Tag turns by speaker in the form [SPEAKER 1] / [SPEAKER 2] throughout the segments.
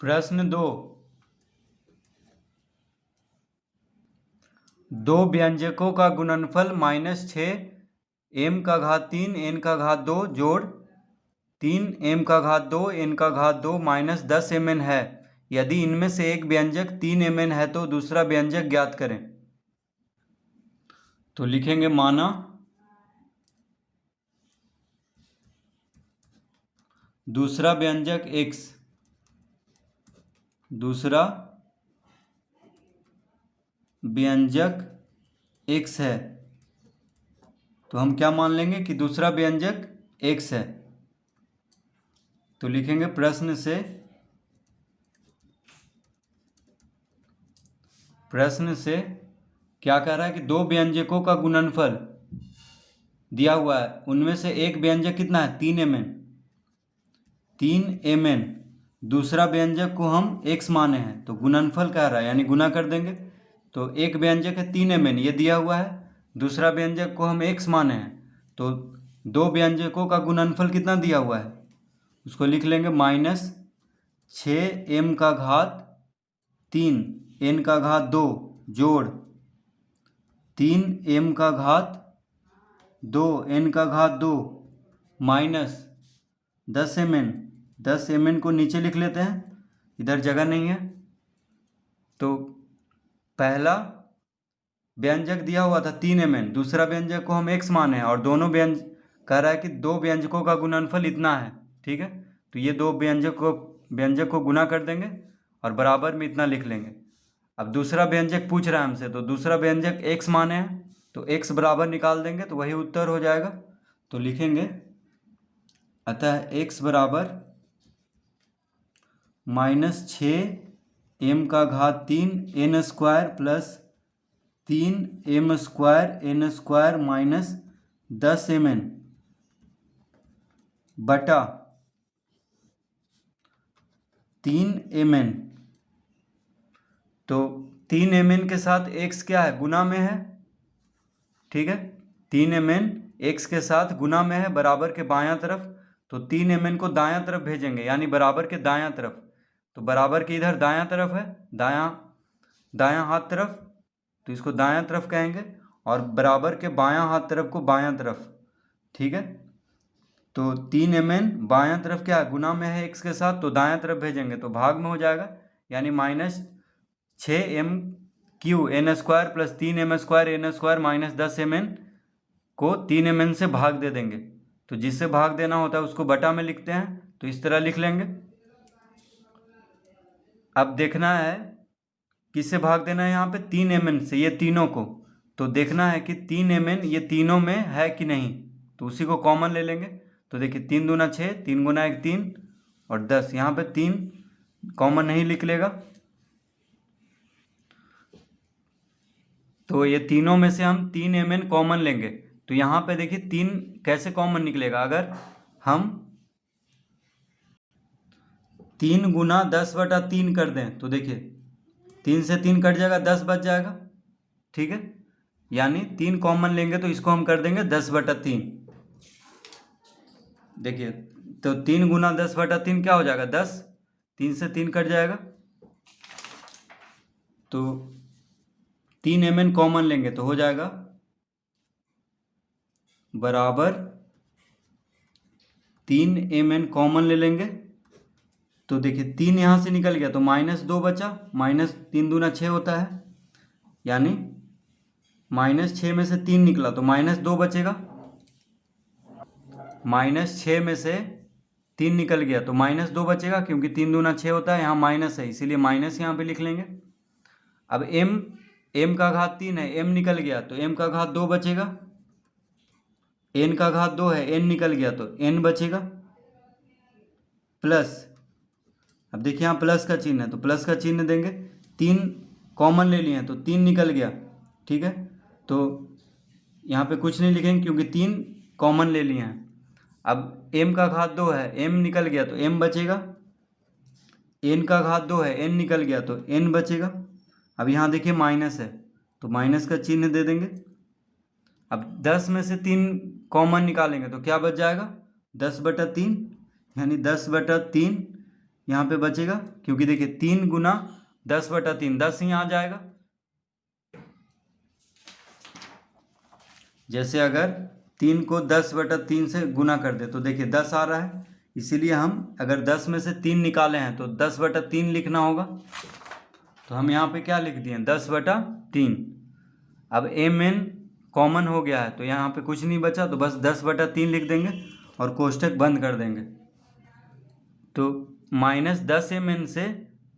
[SPEAKER 1] प्रश्न 2, दो व्यंजकों का गुणनफल -6m�3 n�2 जोड़ 3m�2 n�2 -10mn है। यदि इनमें से एक व्यंजक 3mn है तो दूसरा व्यंजक ज्ञात करें। तो लिखेंगे माना दूसरा व्यंजक x, दूसरा व्यंजक x है, तो हम क्या मान लेंगे कि दूसरा व्यंजक x है। तो लिखेंगे प्रश्न से क्या कह रहा है कि दो व्यंजकों का गुणनफल दिया हुआ है, उनमें से एक व्यंजक कितना है 3mn, दूसरा व्यंजक को हम x माने हैं, तो गुणनफल कह रहा है यानी गुना कर देंगे। तो एक व्यंजक है 3mn ये दिया हुआ है, दूसरा व्यंजक को हम x माने हैं, तो दो व्यंजकों का गुणनफल कितना दिया हुआ है उसको लिख लेंगे -6m�3 n�2 जोड़ 3m�2 n�2 -10mn। 10mn को नीचे लिख लेते हैं, इधर जगह नहीं है। तो पहला व्यंजक दिया हुआ था 3mn, दूसरा व्यंजक को हम x माने हैं, और दोनों कह रहा है कि दो व्यंजकों का गुणनफल इतना है। ठीक है, तो ये दो व्यंजक को गुना कर देंगे और बराबर में इतना लिख लेंगे। अब दूसरा व्यंजक पूछ रहा है हमसे, तो दूसरा व्यंजक x माने हैं, तो x बराबर निकाल देंगे तो वही उत्तर हो जाएगा। तो लिखेंगे अतः x बराबर -6m�3 n² plus 3m² n² -10mn बटा 3mn। तो 3mn के साथ x क्या है, गुना में है। ठीक है, 3mn x के साथ गुना में है बराबर के बायां तरफ, तो 3mn को दायां तरफ भेजेंगे यानी बराबर के दायां तरफ। तो बराबर के इधर दायां तरफ है, दायां हाथ तरफ, तो इसको दायां तरफ कहेंगे, और बराबर के बायां हाथ तरफ को बायां तरफ। ठीक है, तो 3mn बायां तरफ क्या है, गुना में है x के साथ, तो दायां तरफ भेजेंगे तो भाग में हो जाएगा, यानी -6m³ n² plus 3m² n² -10mn को 3mn से भाग दे देंगे। तो जिससे भाग देना होता है उसको बटा में लिखते हैं, तो इस तरह लिख लेंगे। अब देखना है किससे भाग देना है, यहाँ पे 3mn से, ये तीनों को। तो देखना है कि 3mn ये तीनों में है कि नहीं, तो उसी को कॉमन ले लेंगे। तो देखिए 3 दूना 6, 3 गुना 1 3 और 10, यहाँ पे 3 कॉमन नहीं निकलेगा, तो ये तीनों में से हम 3mn कॉमन लेंगे। तो यहाँ पे देखिए 3 कैसे कॉमन निकलेगा, अगर हम 3 गुना 10/3 कर दें तो देखिए 3 से 3 कट जाएगा, 10 बच जाएगा। ठीक है, यानी 3 कॉमन लेंगे तो इसको हम कर देंगे 10/3। देखिए तो 3 गुना 10/3 क्या हो जाएगा 10, 3 से 3 कट जाएगा, तो 3mn कॉमन लेंगे तो हो जाएगा बराबर 3mn कॉमन ले लेंगे। तो देखिए 3 यहाँ से निकल गया तो -2 बचा, -3 दूना 6 होता है, यानी -6 में से 3 निकला तो -2 बचेगा, -6 में से 3 निकल गया तो -2 बचेगा, क्योंकि 3 दूना 6 होता है, यहाँ माइनस है इसीलिए माइनस यहाँ पे लिख लेंगे। अब m⁴ है, m निकल गया तो m⁴ बचेगा, n⁴ है, n निकल गया तो n बचेगा, प्लस, अब देखिए यहाँ प्लस का चिन्ह है तो प्लस का चिन्ह देंगे, 3 कॉमन ले लिए हैं तो 3 निकल गया। ठीक है, तो यहाँ पे कुछ नहीं लिखेंगे क्योंकि 3 कॉमन ले लिए हैं। अब m⁴ है, m निकल गया तो m बचेगा, n⁴ है, n निकल गया तो n बचेगा। अब यहाँ देखिए माइनस है तो माइनस का चिन्ह दे देंगे। अब 10 में से 3 कॉमन निकालेंगे तो क्या बच जाएगा 10/3, यानी 10/3 यहाँ पे बचेगा, क्योंकि देखिए 3 गुना 10/3 10 ही आ जाएगा। जैसे अगर 3 को 10/3 से गुना कर दे तो देखिए 10 आ रहा है, इसीलिए हम अगर 10 में से 3 निकाले हैं तो 10/3 लिखना होगा। तो हम यहाँ पे क्या लिख दिए, 10/3। अब mn कॉमन हो गया है तो यहाँ पे कुछ नहीं बचा, तो बस 10/3 लिख देंगे और कोष्टक बंद कर देंगे। तो -10mn से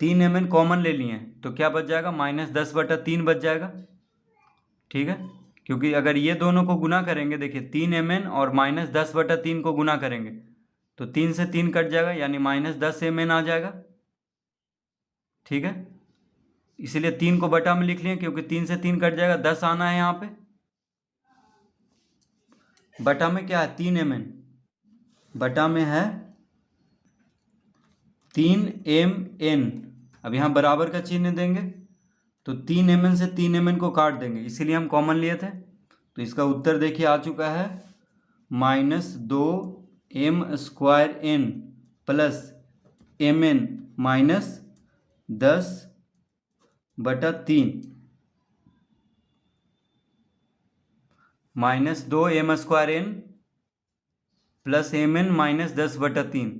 [SPEAKER 1] 3mn कॉमन ले लिए तो क्या बच जाएगा, -10/3 बच जाएगा। ठीक है, क्योंकि अगर ये दोनों को गुना करेंगे, देखिए 3mn और -10/3 को गुना करेंगे तो 3 से 3 कट जाएगा, यानी -10mn आ जाएगा। ठीक है, इसीलिए 3 को बटा में लिख लिए, क्योंकि 3 से 3 कट जाएगा, 10 आना है यहाँ पे। बटा में क्या है, 3mn, बटा में है 3mn। अब यहाँ बराबर का चिन्ह देंगे तो 3mn से 3mn को काट देंगे, इसीलिए हम कॉमन लिए थे। तो इसका उत्तर देखिए आ चुका है -2m² n plus mn -10/3 -2m² n plus mn -10/3।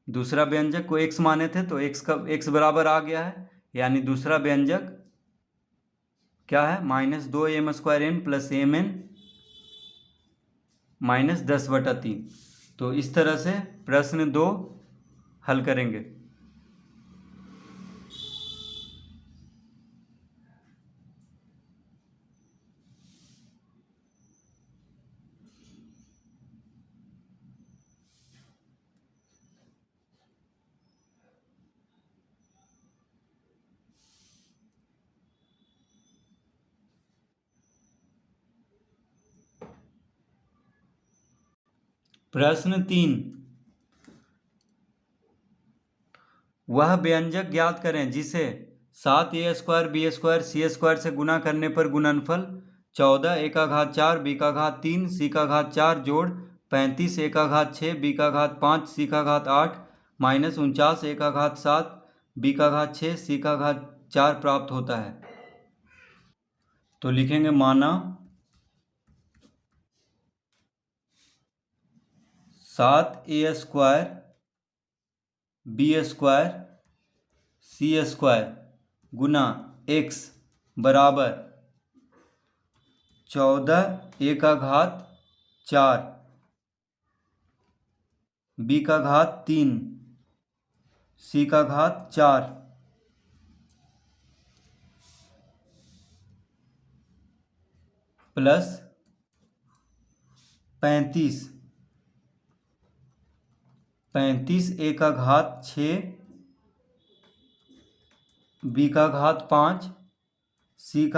[SPEAKER 1] दूसरा व्यंजक को x माने थे तो x बराबर आ गया है, यानी दूसरा व्यंजक क्या है, -2m² n प्लस mn -10/3। तो इस तरह से प्रश्न 2 हल करेंगे। प्रश्न 3, वह व्यंजक ज्ञात करें जिसे 7a² b² c² से गुना करने पर गुणनफल 14 a⁴ b⁴ c⁴ जोड़ 35 a⁴ b⁴ c⁴ -49 a⁴ b⁴ c⁴ प्राप्त होता है। तो लिखेंगे माना 7a² b² c² गुना x बराबर 14 a⁴ b⁴ c⁴ plus 35 a⁴ b⁴ c⁴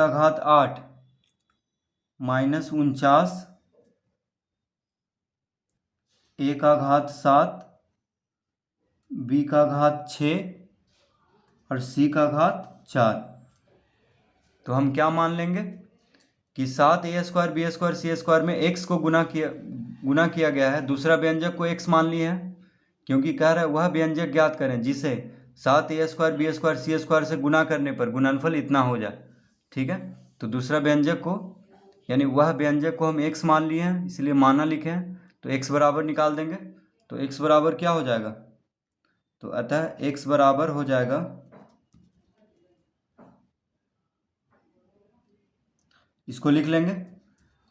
[SPEAKER 1] -49 a⁴ b⁴ और c⁴ तो हम क्या मान लेंगे कि 7a² b² c² में x को गुना किया गया है, दूसरा व्यंजक को x मान लिए हैं, क्योंकि कह रहा है वह व्यंजक ज्ञात करें जिसे 7a² b² c² से गुना करने पर गुणनफल इतना हो जाए। ठीक है, तो दूसरा व्यंजक को यानी वह व्यंजक को हम x मान लिए हैं, इसलिए माना लिखे हैं। तो x बराबर निकाल देंगे, तो x बराबर क्या हो जाएगा, तो अतः x बराबर हो जाएगा, इसको लिख लेंगे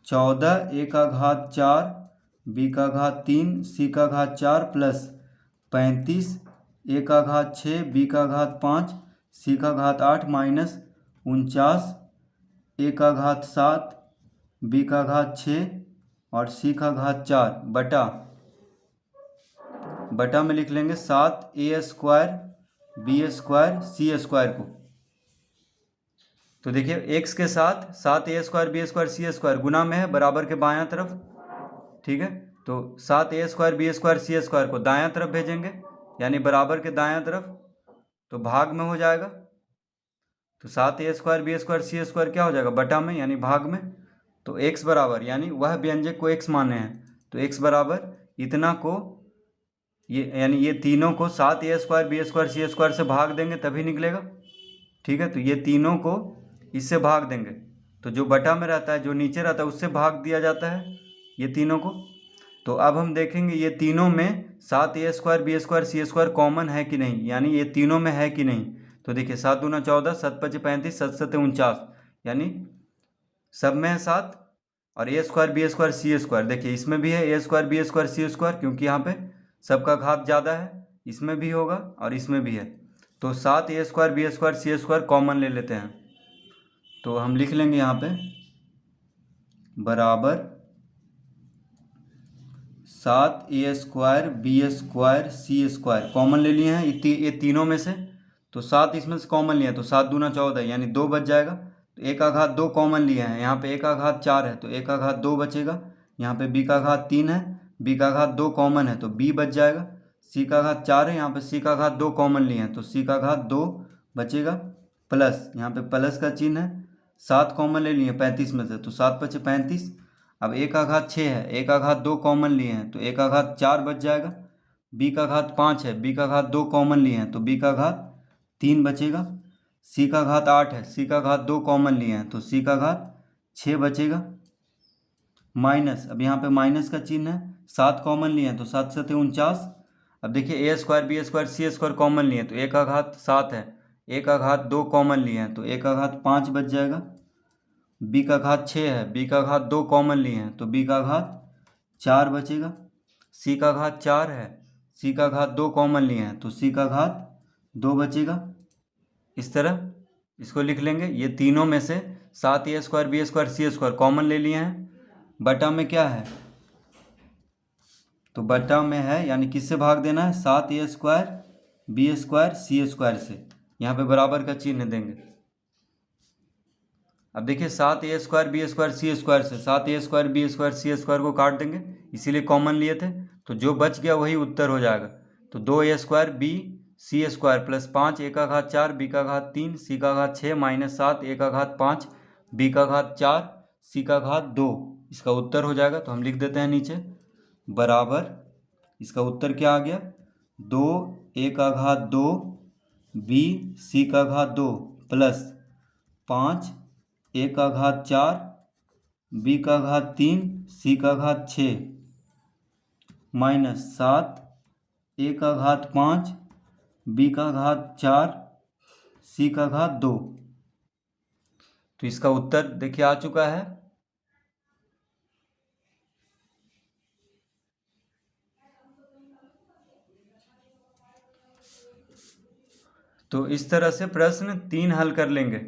[SPEAKER 1] 14 a⁴ b⁴ c⁴ plus 35 a⁴ b⁴ c⁴ minus 49 a⁴ b⁴ और c⁴ बटा में लिख लेंगे 7a² b² c² को। तो देखिए x के साथ 7a² b² c² गुना में है, बराबर के बायां तरफ। ठीक है, तो 7a² b² c² को दायां तरफ भेजेंगे, यानी बराबर के दायां तरफ, तो भाग में हो जाएगा। तो 7a² b² c² क्या हो जाएगा, बटा में यानी भाग में। तो x बराबर यानी वह व्यंजक को x माने हैं, तो x बराबर इतना को ये यानी ये तीनों को 7a² b² c² से भाग देंगे तभी निकलेगा। ठीक है, तो ये तीनों को इससे भाग देंगे, तो जो बटा में रहता है, जो नीचे रहता है, उससे भाग दिया जाता है ये तीनों को। तो अब हम देखेंगे ये तीनों में 7a² b² c² कॉमन है कि नहीं, यानी ये तीनों में है कि नहीं। तो देखिए 7 दूना 14, 7 पचे 35, 7 सत्ते 49, यानी सब में है 7। और a² b² c², देखिए इसमें भी है a² b² c², क्योंकि यहाँ पे सबका घात ज़्यादा है, इसमें भी होगा और इसमें भी है। तो 7a² b² c² कॉमन ले लेते हैं, तो हम लिख लेंगे यहाँ पे बराबर 7a² b² c² कॉमन ले लिए हैं ये तीनों में से। तो 7 इसमें से कॉमन लिए हैं, तो 7 दूना 14, यानी 2 बच जाएगा। तो एक का घात 2 कॉमन लिए हैं, यहाँ पे एक का घात 4 है, तो एक का घात 2 बचेगा। यहाँ पे b का घात 3 है, b का घात 2 कॉमन है, तो b बच जाएगा। c का घात 4 है, यहाँ पे c का घात 2 कॉमन लिए हैं, तो c का घात 2 बचेगा। प्लस यहाँ पे प्लस का चिन्ह है, 7 कॉमन ले लिए 35 में से, तो 7 पचे 35। अब एक का घात 6 है, एक का घात 2 कॉमन लिए हैं, तो एक का घात 4 बच जाएगा। b का घात 5 है, b का घात 2 कॉमन लिए हैं, तो b का घात 3 बचेगा। c का घात 8 है, c का घात 2 कॉमन लिए हैं, तो c का घात 6 बचेगा। माइनस, अब यहाँ पे माइनस का चिन्ह है, 7 कॉमन लिए हैं, तो 7 सत्ते 49। अब देखिए a² b² c² कॉमन लिए हैं, तो एक का घात 7 है, एक का घात 2 कॉमन लिए हैं, तो एक का घात 5 बच जाएगा। b का घात 6 है, b का घात 2 कॉमन लिए हैं, तो b का घात 4 बचेगा। c का घात 4 है, c का घात 2 कॉमन लिए हैं, तो c का घात 2 बचेगा। इस तरह इसको लिख लेंगे। ये तीनों में से 7a² b² c² कॉमन ले लिए हैं। बटा में क्या है, तो बटा में है, यानी किससे भाग देना है, 7a² b² c² से। यहाँ पे बराबर का चिन्ह देंगे। अब देखिए 7a² b² c² से 7a² b² c² को काट देंगे, इसीलिए कॉमन लिए थे, तो जो बच गया वही उत्तर हो जाएगा। तो 2a² b c² plus 5 a का घात 4 b का घात 3 c का घात 6 माइनस 7 a का घात 5 b का घात 4 c का घात 2, इसका उत्तर हो जाएगा। तो हम लिख देते हैं नीचे बराबर, इसका उत्तर क्या आ गया, 2 a का घात 2 b c का घात 2 प्लस 5 a का घात 4 b का घात 3 c का घात 6 माइनस 7 a का घात 5 b का घात 4 c का घात 2। तो इसका उत्तर देखिए आ चुका है। तो इस तरह से प्रश्न 3 हल कर लेंगे।